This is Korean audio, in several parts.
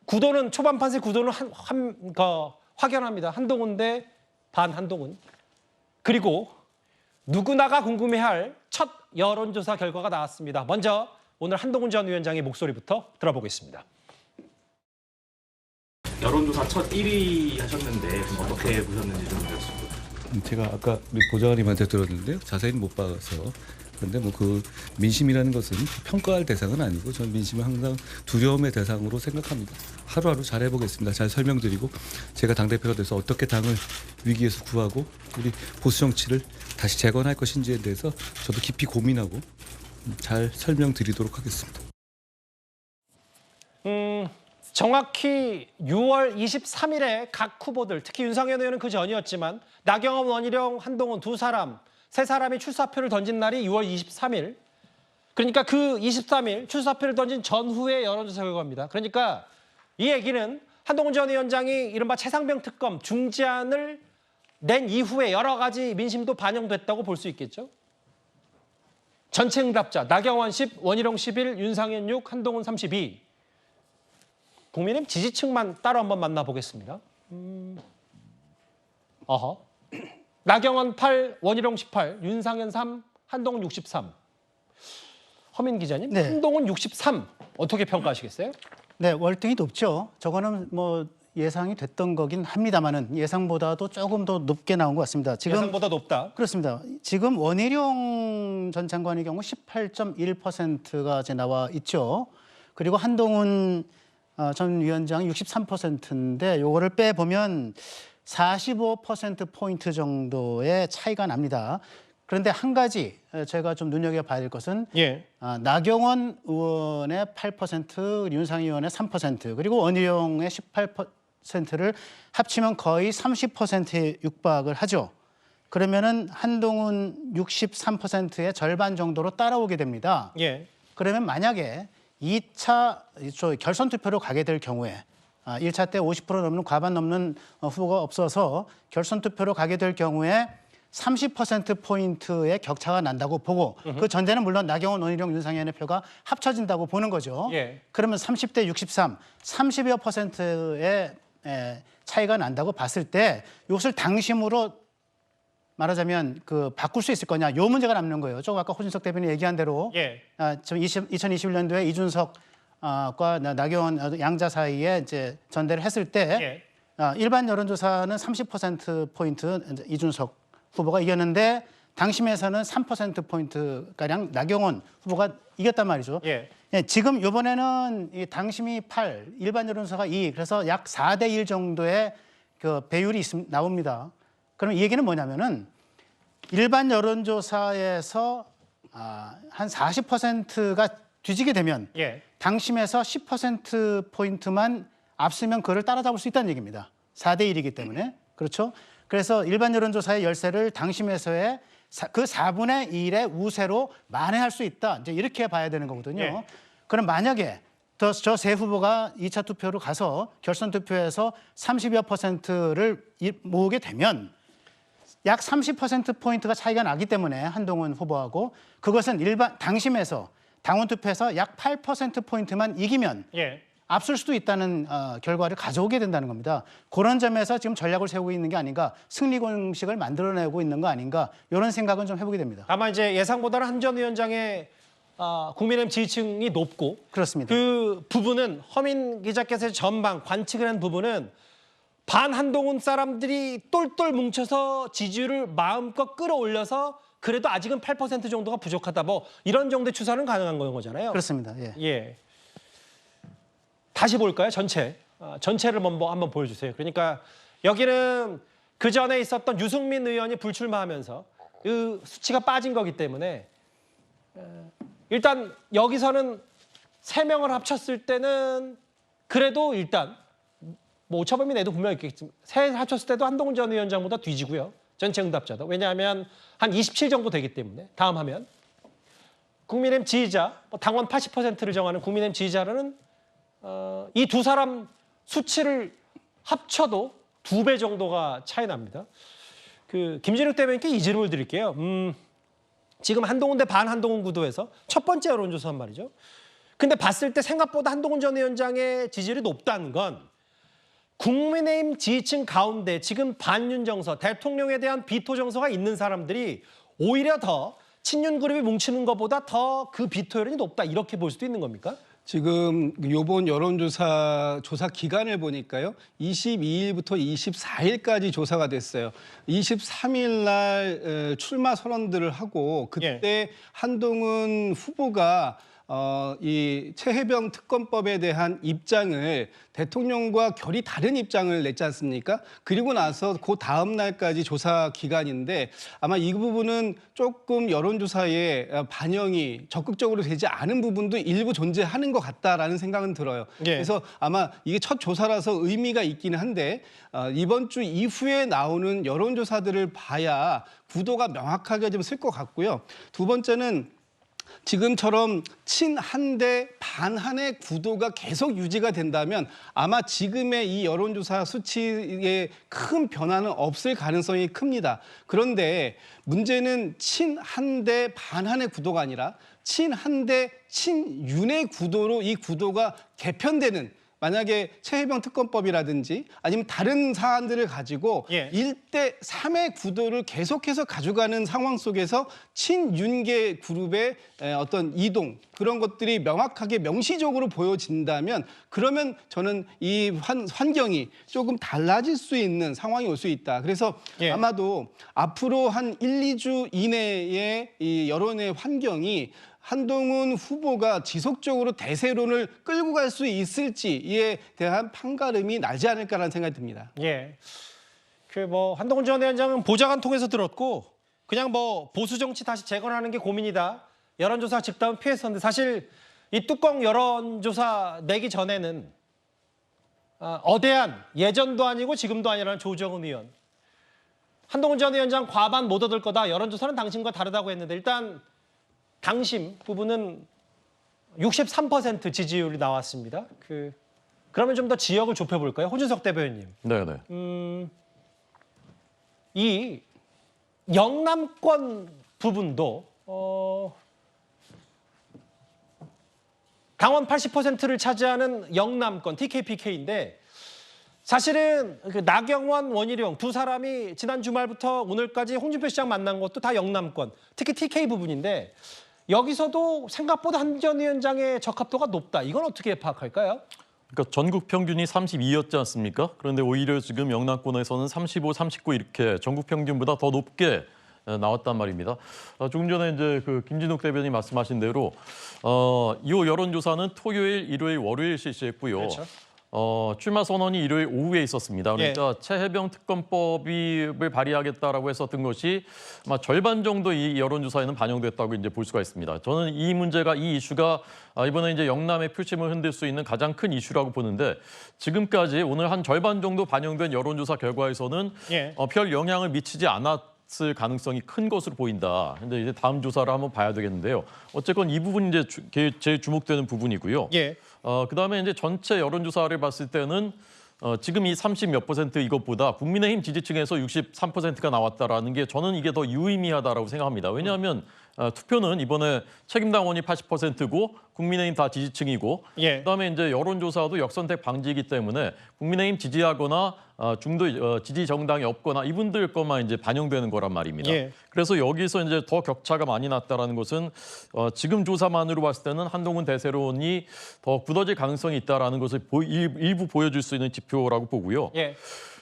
구도는 초반 판세 구도는 확연합니다. 한동훈 대 반 한동훈. 그리고 누구나가 궁금해할 첫 여론조사 결과가 나왔습니다. 먼저 오늘 한동훈 전 위원장의 목소리부터 들어보겠습니다. 여론조사 첫 1위 하셨는데 어떻게 보셨는지 좀 여쭙습니다. 제가 아까 우리 보좌관님한테 들었는데요. 자세히는 못 봐서. 그런데 뭐 그 민심이라는 것은 평가할 대상은 아니고 저는 민심은 항상 두려움의 대상으로 생각합니다. 하루하루 잘해보겠습니다. 잘 설명드리고 제가 당대표가 돼서 어떻게 당을 위기에서 구하고 우리 보수 정치를 다시 재건할 것인지에 대해서 저도 깊이 고민하고 잘 설명드리도록 하겠습니다. 정확히 6월 23일에 각 후보들, 특히 윤상현 의원은 그 전이었지만 나경원, 원희룡, 한동훈 세 사람이 출사표를 던진 날이 6월 23일. 그러니까 그 23일 출사표를 던진 전후의 여론조사 결과입니다. 그러니까 이 얘기는 한동훈 전 위원장이 이른바 최상병 특검 중지안을 낸 이후에 여러 가지 민심도 반영됐다고 볼 수 있겠죠. 전체 응답자 나경원 10, 원희룡 11, 윤상현 6, 한동훈 32. 국민의힘 지지층만 따로 한번 만나보겠습니다. 나경원 8, 원희룡 18, 윤상현 3, 한동훈 63. 허민 기자님, 네. 한동훈 63 어떻게 평가하시겠어요? 네, 월등히 높죠. 저거는 뭐 예상이 됐던 거긴 합니다만은 예상보다도 조금 더 높게 나온 것 같습니다. 지금 예상보다 높다. 그렇습니다. 지금 원희룡 전 장관의 경우 18.1%가 이제 나와 있죠. 그리고 한동훈 전 위원장이 63%인데 요거를 빼보면 45%포인트 정도의 차이가 납니다. 그런데 한 가지 제가 좀 눈여겨봐야 될 것은 나경원 의원의 8%, 윤상현 의원의 3%, 그리고 원희룡의 18%를 합치면 거의 30%에 육박을 하죠. 그러면은 한동훈 63%의 절반 정도로 따라오게 됩니다. 그러면 만약에 2차 결선 투표로 가게 될 경우에 1차 때 50% 넘는 과반 넘는 후보가 없어서 결선 투표로 가게 될 경우에 30%포인트의 격차가 난다고 보고 그 전제는 물론 나경원, 원희룡, 윤상현의 표가 합쳐진다고 보는 거죠. 그러면 30대 63, 30여 %의 차이가 난다고 봤을 때 이것을 당심으로 말하자면 바꿀 수 있을 거냐, 요 문제가 남는 거예요. 조금 아까 호준석 대변인 얘기한 대로 2021년도에 이준석과 나경원 양자 사이에 이제 전대를 했을 때 일반 여론조사는 30%포인트 이준석 후보가 이겼는데 당심에서는 3%포인트 가량 나경원 후보가 이겼단 말이죠. 지금 이번에는 이 당심이 8, 일반 여론조사가 2, 그래서 약 4대 1 정도의 그 배율이 나옵니다. 그럼 이 얘기는 뭐냐면은 일반 여론조사에서 한 40%가 뒤지게 되면 당심에서 10%포인트만 앞서면 그를 따라잡을 수 있다는 얘기입니다. 4대 1이기 때문에. 그렇죠? 그래서 일반 여론조사의 열세를 당심에서의 그 4분의 1의 우세로 만회할 수 있다. 이제 이렇게 봐야 되는 거거든요. 그럼 만약에 저 세 후보가 2차 투표로 가서 결선 투표에서 30여 %를 모으게 되면 약 30%포인트가 차이가 나기 때문에 한동훈 후보하고 그것은 일반 당심에서 당원 투표에서 약 8%포인트만 이기면 앞설 수도 있다는 결과를 가져오게 된다는 겁니다. 그런 점에서 지금 전략을 세우고 있는 게 아닌가, 승리 공식을 만들어내고 있는 거 아닌가, 이런 생각은 좀 해보게 됩니다. 다만 이제 예상보다는 한 전 위원장의 국민의힘 지지층이 높고 그렇습니다. 그 부분은 허민 기자께서 전방 관측을 한 부분은 반 한동훈 사람들이 똘똘 뭉쳐서 지지율을 마음껏 끌어올려서 그래도 아직은 8% 정도가 부족하다. 뭐 이런 정도의 추산은 가능한 거잖아요. 그렇습니다. 다시 볼까요? 전체를 한번 보여주세요. 그러니까 여기는 그 전에 있었던 유승민 의원이 불출마하면서 그 수치가 빠진 거기 때문에 일단 여기서는 3명을 합쳤을 때는 그래도 일단 뭐 오차범위 내도 분명히 있겠지만 세 합쳤을 때도 한동훈 전 위원장보다 뒤지고요. 전체 응답자도. 왜냐하면 한 27 정도 되기 때문에 다음 하면 국민의힘 지지자, 당원 80%를 정하는 국민의힘 지지자는 이 두 사람 수치를 합쳐도 2배 정도가 차이 납니다. 김진욱 대변인께 이 질문을 드릴게요. 지금 한동훈 대 반 한동훈 구도에서 첫 번째 여론조사 말이죠. 근데 봤을 때 생각보다 한동훈 전 위원장의 지지율이 높다는 건 국민의힘 지지층 가운데 지금 반윤 정서, 대통령에 대한 비토 정서가 있는 사람들이 오히려 더 친윤 그룹이 뭉치는 것보다 더 그 비토율이 높다 이렇게 볼 수도 있는 겁니까? 지금 요번 여론조사 조사 기간을 보니까요. 22일부터 24일까지 조사가 됐어요. 23일 날 출마 선언들을 하고 그때 한동훈 후보가 이 최혜병 특검법에 대한 입장을 대통령과 결이 다른 입장을 냈지 않습니까? 그리고 나서 그 다음 날까지 조사 기간인데 아마 이 부분은 조금 여론조사에 반영이 적극적으로 되지 않은 부분도 일부 존재하는 것 같다라는 생각은 들어요. 예. 그래서 아마 이게 첫 조사라서 의미가 있기는 한데 이번 주 이후에 나오는 여론조사들을 봐야 구도가 명확하게 좀 쓸 것 같고요. 두 번째는 지금처럼 친한대 반한의 구도가 계속 유지가 된다면 아마 지금의 이 여론조사 수치에 큰 변화는 없을 가능성이 큽니다. 그런데 문제는 친한대 반한의 구도가 아니라 친한대 친윤의 구도로 이 구도가 개편되는 만약에 최혜병 특검법이라든지 아니면 다른 사안들을 가지고 1대 3의 구도를 계속해서 가져가는 상황 속에서 친윤계 그룹의 어떤 이동 그런 것들이 명확하게 명시적으로 보여진다면 그러면 저는 이 환경이 조금 달라질 수 있는 상황이 올 수 있다. 그래서 아마도 앞으로 한 1, 2주 이내에 이 여론의 환경이 한동훈 후보가 지속적으로 대세론을 끌고 갈 수 있을지에 대한 판가름이 나지 않을까라는 생각이 듭니다. 예. 한동훈 전 위원장은 보좌관 통해서 들었고 그냥 보수 정치 다시 재건하는 게 고민이다. 여론조사 집단은 피했었는데 사실 이 뚜껑 여론조사 내기 전에는 어대한 예전도 아니고 지금도 아니라는 조정은 의원. 한동훈 전 위원장 과반 못 얻을 거다. 여론조사는 당신과 다르다고 했는데 일단 당심 부분은 63% 지지율이 나왔습니다. 그러면 좀 더 지역을 좁혀볼까요? 호준석 대변인님. 네네. 이 영남권 부분도 당원 80%를 차지하는 영남권 TKPK인데 사실은 나경원, 원희룡 두 사람이 지난 주말부터 오늘까지 홍준표 시장 만난 것도 다 영남권, 특히 TK 부분인데 여기서도 생각보다 한 전 위원장의 적합도가 높다. 이건 어떻게 파악할까요? 그러니까 전국 평균이 32였지 않습니까? 그런데 오히려 지금 영남권에서는 35, 39 이렇게 전국 평균보다 더 높게 나왔단 말입니다. 조금 전에 이제 김진욱 대변인 말씀하신 대로 이 여론조사는 토요일, 일요일, 월요일 실시했고요. 그렇죠. 출마 선언이 일요일 오후에 있었습니다. 그러니까 최혜병 특검법을 발의하겠다라고 했었던 것이 아마 절반 정도 이 여론조사에는 반영됐다고 이제 볼 수가 있습니다. 저는 이 문제가 이 이슈가 이번에 이제 영남의 표심을 흔들 수 있는 가장 큰 이슈라고 보는데 지금까지 오늘 한 절반 정도 반영된 여론조사 결과에서는 별 영향을 미치지 않았을 가능성이 큰 것으로 보인다. 근데 이제 다음 조사를 한번 봐야 되겠는데요. 어쨌건 이 부분이 이제 제일 주목되는 부분이고요. 그다음에 이제 전체 여론조사를 봤을 때는 지금 이 30몇 % 이것보다 국민의힘 지지층에서 63%가 나왔다라는 게 저는 이게 더 유의미하다라고 생각합니다. 왜냐하면 투표는 이번에 책임당원이 80%고 국민의힘 다 지지층이고 그다음에 이제 여론조사도 역선택 방지이기 때문에 국민의힘 지지하거나 중도 지지 정당이 없거나 이분들 것만 이제 반영되는 거란 말입니다. 그래서 여기서 이제 더 격차가 많이 났다라는 것은 지금 조사만으로 봤을 때는 한동훈 대세론이 더 굳어질 가능성이 있다라는 것을 일부 보여줄 수 있는 지표라고 보고요.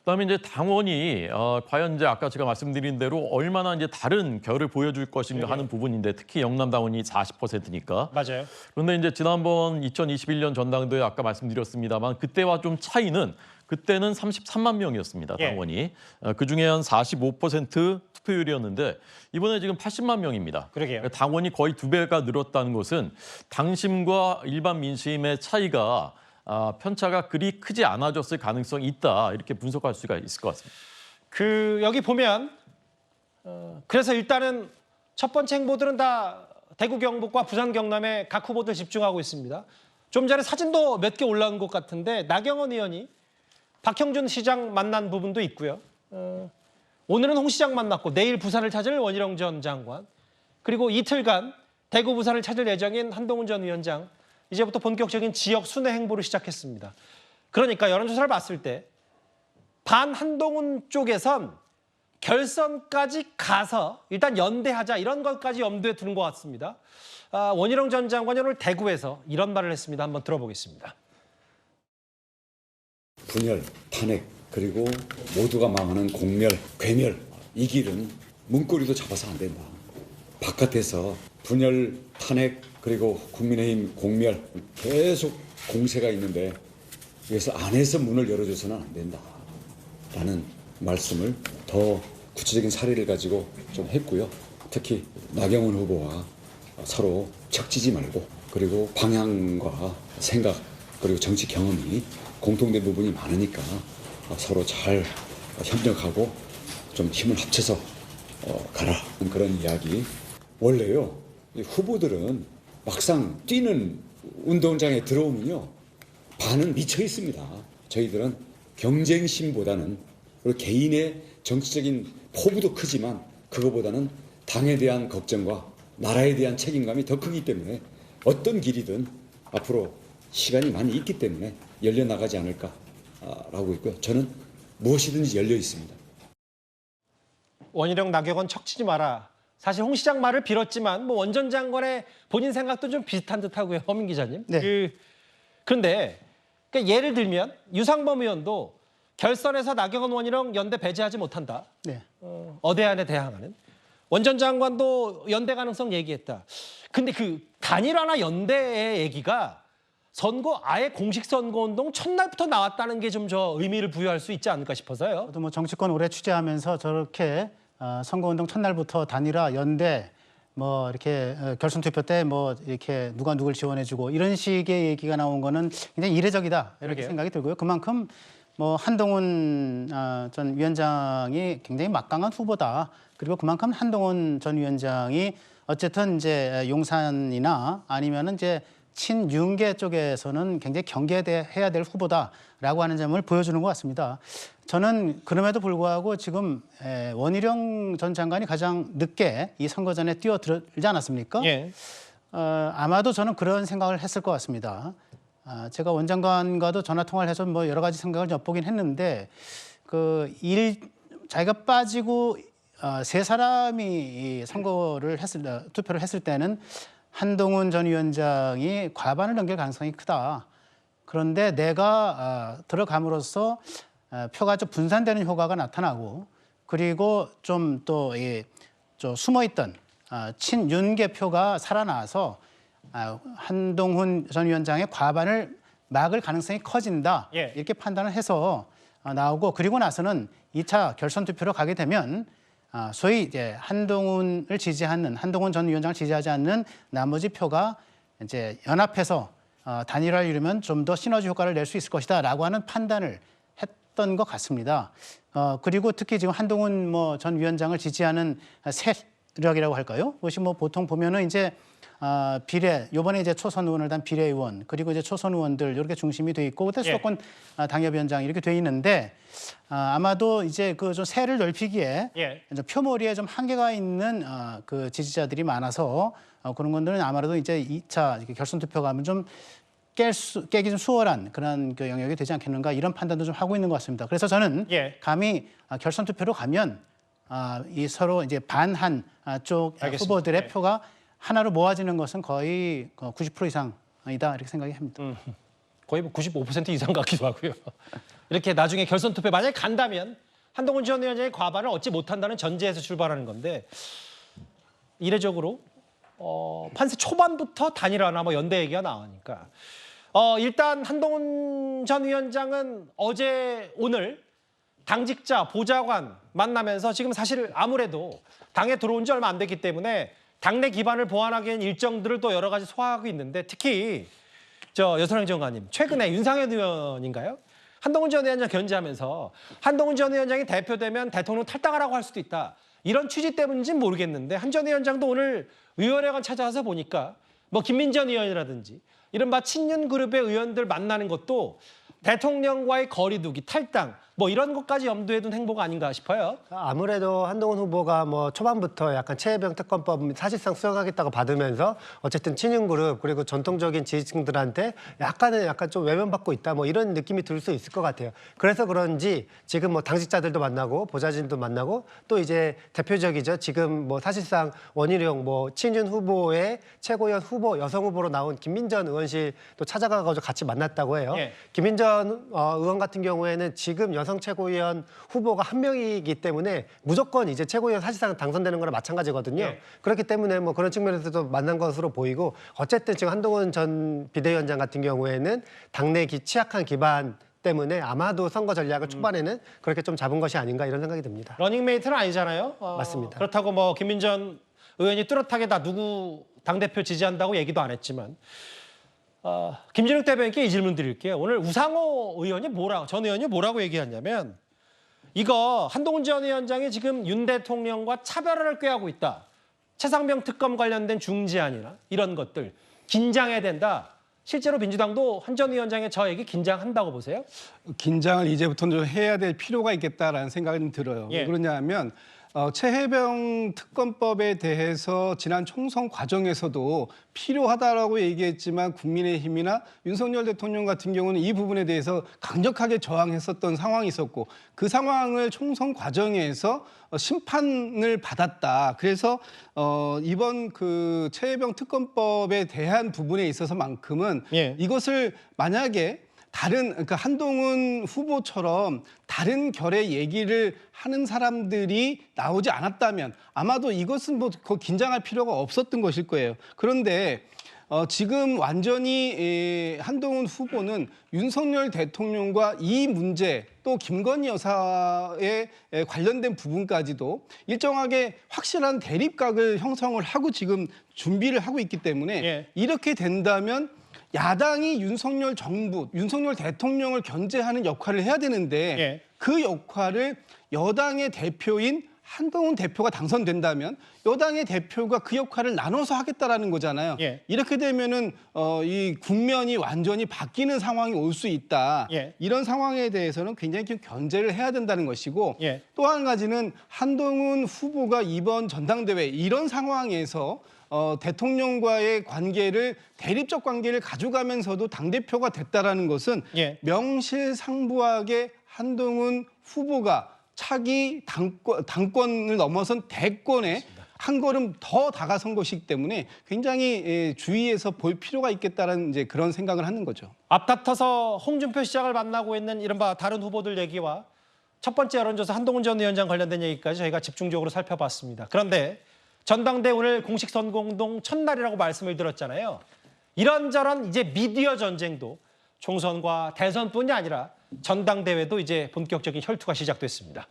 그다음에 이제 당원이 과연 이제 아까 제가 말씀드린 대로 얼마나 이제 다른 결을 보여줄 것인가 하는 부분인데 특히 영남 당원이 40%니까. 맞아요. 그런데 이제 지난번 2021년 전당대회 아까 말씀드렸습니다만 그때와 좀 차이는 그때는 33만 명이었습니다. 당원이. 그중에 한 45% 투표율이었는데 이번에 지금 80만 명입니다. 그러게요. 당원이 거의 2배가 늘었다는 것은 당심과 일반 민심의 차이가 편차가 그리 크지 않아졌을 가능성이 있다. 이렇게 분석할 수가 있을 것 같습니다. 여기 보면 그래서 일단은 첫 번째 행보들은 다 대구 경북과 부산 경남의 각 후보들 집중하고 있습니다. 좀 전에 사진도 몇 개 올라온 것 같은데 나경원 의원이 박형준 시장 만난 부분도 있고요. 오늘은 홍 시장 만났고 내일 부산을 찾을 원희룡 전 장관 그리고 이틀간 대구 부산을 찾을 예정인 한동훈 전 위원장 이제부터 본격적인 지역 순회 행보를 시작했습니다. 그러니까 여론조사를 봤을 때 반 한동훈 쪽에선 결선까지 가서 일단 연대하자 이런 것까지 염두에 두는 것 같습니다. 원희룡 전 장관이 오늘 대구에서 이런 말을 했습니다. 한번 들어보겠습니다. 분열, 탄핵, 그리고 모두가 망하는 공멸, 괴멸 이 길은 문고리도 잡아서 안 된다. 바깥에서 분열, 탄핵, 그리고 국민의힘 공멸 계속 공세가 있는데 그래서 안에서 문을 열어줘서는 안 된다. 라는 말씀을 더 구체적인 사례를 가지고 좀 했고요. 특히 나경원 후보와 서로 척지지 말고 그리고 방향과 생각 그리고 정치 경험이 공통된 부분이 많으니까 서로 잘 협력하고 좀 힘을 합쳐서 가라 그런 이야기. 원래요 후보들은 막상 뛰는 운동장에 들어오면요 반은 미쳐 있습니다. 저희들은 경쟁심보다는 그리고 개인의 정치적인 포부도 크지만 그거보다는 당에 대한 걱정과 나라에 대한 책임감이 더 크기 때문에 어떤 길이든 앞으로 시간이 많이 있기 때문에 열려나가지 않을까라고 있고요. 저는 무엇이든지 열려 있습니다. 원희룡 나경원 척치지 마라. 사실 홍 시장 말을 빌었지만 뭐 원 전 장관의 본인 생각도 좀 비슷한 듯하고요. 허민 기자님. 네. 그런데 그러니까 예를 들면 유상범 의원도 결선에서 나경원 원희룡 연대 배제하지 못한다. 네. 어대안에 대항하는. 원 전 장관도 연대 가능성 얘기했다. 근데 그 단일화나 연대의 얘기가 선거 아예 공식 선거운동 첫날부터 나왔다는 게 좀 저 의미를 부여할 수 있지 않을까 싶어서요. 저도 뭐 정치권 오래 취재하면서 저렇게 선거운동 첫날부터 단일화, 연대, 뭐 이렇게 결선 투표 때 뭐 이렇게 누가 누굴 지원해주고 이런 식의 얘기가 나온 거는 굉장히 이례적이다 이렇게 그러게요. 생각이 들고요. 그만큼 뭐 한동훈 전 위원장이 굉장히 막강한 후보다. 그리고 그만큼 한동훈 전 위원장이 어쨌든 이제 용산이나 아니면은 이제 친윤계 쪽에서는 굉장히 경계해야 될 후보다라고 하는 점을 보여주는 것 같습니다. 저는 그럼에도 불구하고 지금 원희룡 전 장관이 가장 늦게 이 선거전에 뛰어들지 않았습니까? 예. 아마도 저는 그런 생각을 했을 것 같습니다. 제가 원 장관과도 전화 통화를 해서 뭐 여러 가지 생각을 엿보긴 했는데 자기가 빠지고 세 사람이 이 투표를 했을 때는 한동훈 전 위원장이 과반을 넘길 가능성이 크다. 그런데 내가 들어감으로써 표가 좀 분산되는 효과가 나타나고 그리고 좀 또 숨어있던 친윤계 표가 살아나서 한동훈 전 위원장의 과반을 막을 가능성이 커진다. 예. 이렇게 판단을 해서 나오고 그리고 나서는 2차 결선 투표로 가게 되면 소위 이제 한동훈 전 위원장을 지지하지 않는 나머지 표가 이제 연합해서 단일화를 이루면 좀 더 시너지 효과를 낼 수 있을 것이다라고 하는 판단을 했던 것 같습니다. 그리고 특히 지금 한동훈 전 위원장을 지지하는 세력이라고 할까요? 그것이 뭐 보통 보면은 이제 요번에 이제 초선 의원을 단 비례의원 그리고 이제 초선 의원들 이렇게 중심이 돼 있고 그때 수도권 당협위원장 이렇게 돼 있는데 아마도 이제 그 좀 세를 넓히기에 표몰이에 좀 한계가 있는 그 지지자들이 많아서 그런 것들은 아마도 이제 2차 결선 투표가 하면 좀 깨기 좀 수월한 그런 그 영역이 되지 않겠는가 이런 판단도 좀 하고 있는 것 같습니다. 그래서 저는 감히 결선 투표로 가면 이 서로 이제 반한 쪽 후보들의 표가 하나로 모아지는 것은 거의 90% 이상이다 이렇게 생각이 합니다. 거의 뭐 95% 이상 같기도 하고요. 이렇게 나중에 결선 투표 만약에 간다면 한동훈 전 위원장이 과반을 얻지 못한다는 전제에서 출발하는 건데 이례적으로 판세 초반부터 단일화나 뭐 연대 얘기가 나오니까 일단 한동훈 전 위원장은 어제 오늘 당직자 보좌관 만나면서 지금 사실 아무래도 당에 들어온 지 얼마 안 됐기 때문에 당내 기반을 보완하기 위한 일정들을 또 여러 가지 소화하고 있는데 특히 여선행 장관님 최근에 윤상현 의원인가요? 한동훈 전 위원장 견제하면서 한동훈 전 위원장이 대표되면 대통령 탈당하라고 할 수도 있다. 이런 취지 때문인지는 모르겠는데 한 전 위원장도 오늘 의원회관 찾아와서 보니까 뭐 김민전 의원이라든지 이른바 친윤 그룹의 의원들 만나는 것도 대통령과의 거리두기, 탈당 뭐 이런 것까지 염두에 둔 행보가 아닌가 싶어요. 아무래도 한동훈 후보가 뭐 초반부터 약간 최혜병 특검법 사실상 수용하겠다고 받으면서 어쨌든 친윤그룹 그리고 전통적인 지지층들한테 약간 좀 외면받고 있다 뭐 이런 느낌이 들 수 있을 것 같아요. 그래서 그런지 지금 뭐 당직자들도 만나고 보좌진도 만나고 또 이제 대표적이죠. 지금 뭐 사실상 원희룡 뭐 친윤 후보의 최고위원 후보 여성 후보로 나온 김민전 의원실 또 찾아가가지고 같이 만났다고 해요. 예. 김민전 의원 같은 경우에는 지금 여성 최고위원 후보가 한 명이기 때문에 무조건 이제 최고위원 사실상 당선되는 거랑 마찬가지거든요. 예. 그렇기 때문에 뭐 그런 측면에서도 만난 것으로 보이고 어쨌든 지금 한동훈 전 비대위원장 같은 경우에는 당내 취약한 기반 때문에 아마도 선거 전략을 초반에는 그렇게 좀 잡은 것이 아닌가 이런 생각이 듭니다. 러닝메이트는 아니잖아요. 맞습니다. 그렇다고 뭐 김민전 의원이 뚜렷하게 나 누구 당대표 지지한다고 얘기도 안 했지만 김진욱 대변인께 이 질문 드릴게요. 오늘 우상호 의원이 전 의원이 뭐라고 얘기했냐면 이거 한동훈 전 위원장이 지금 윤 대통령과 차별화를 꾀하고 있다. 최상병 특검 관련된 중재안이나 이런 것들 긴장해야 된다. 실제로 민주당도 한 전 위원장의 저 얘기 긴장한다고 보세요? 긴장을 이제부터는 좀 해야 될 필요가 있겠다라는 생각이 좀 들어요. 예. 왜 그러냐면 최혜병 특검법에 대해서 지난 총선 과정에서도 필요하다라고 얘기했지만 국민의힘이나 윤석열 대통령 같은 경우는 이 부분에 대해서 강력하게 저항했었던 상황이 있었고 그 상황을 총선 과정에서 심판을 받았다. 그래서 이번 그 최혜병 특검법에 대한 부분에 있어서만큼은 예. 이것을 만약에 그러니까 한동훈 후보처럼 다른 결의 얘기를 하는 사람들이 나오지 않았다면 아마도 이것은 뭐 긴장할 필요가 없었던 것일 거예요. 그런데 지금 완전히 한동훈 후보는 윤석열 대통령과 이 문제 또 김건희 여사에 관련된 부분까지도 일정하게 확실한 대립각을 형성을 하고 지금 준비를 하고 있기 때문에 예. 이렇게 된다면 야당이 윤석열 정부, 윤석열 대통령을 견제하는 역할을 해야 되는데 예. 그 역할을 여당의 대표인 한동훈 대표가 당선된다면 여당의 대표가 그 역할을 나눠서 하겠다라는 거잖아요. 예. 이렇게 되면은 이 국면이 완전히 바뀌는 상황이 올 수 있다. 예. 이런 상황에 대해서는 굉장히 좀 견제를 해야 된다는 것이고 예. 또 한 가지는 한동훈 후보가 이번 전당대회 이런 상황에서 대통령과의 관계를 대립적 관계를 가져가면서도 당대표가 됐다라는 것은 예. 명실상부하게 한동훈 후보가 차기 당권을 넘어선 대권에 한 걸음 더 다가선 것이기 때문에 굉장히 주의해서 볼 필요가 있겠다라는 이제 그런 생각을 하는 거죠. 앞다퉈서 홍준표 시장을 만나고 있는 이른바 다른 후보들 얘기와 첫 번째 여론조사 한동훈 전 위원장 관련된 얘기까지 저희가 집중적으로 살펴봤습니다. 그런데 전당대 오늘 공식 선거운동 첫날이라고 말씀을 드렸잖아요. 이런저런 이제 미디어 전쟁도 총선과 대선뿐이 아니라 전당대회도 이제 본격적인 혈투가 시작됐습니다.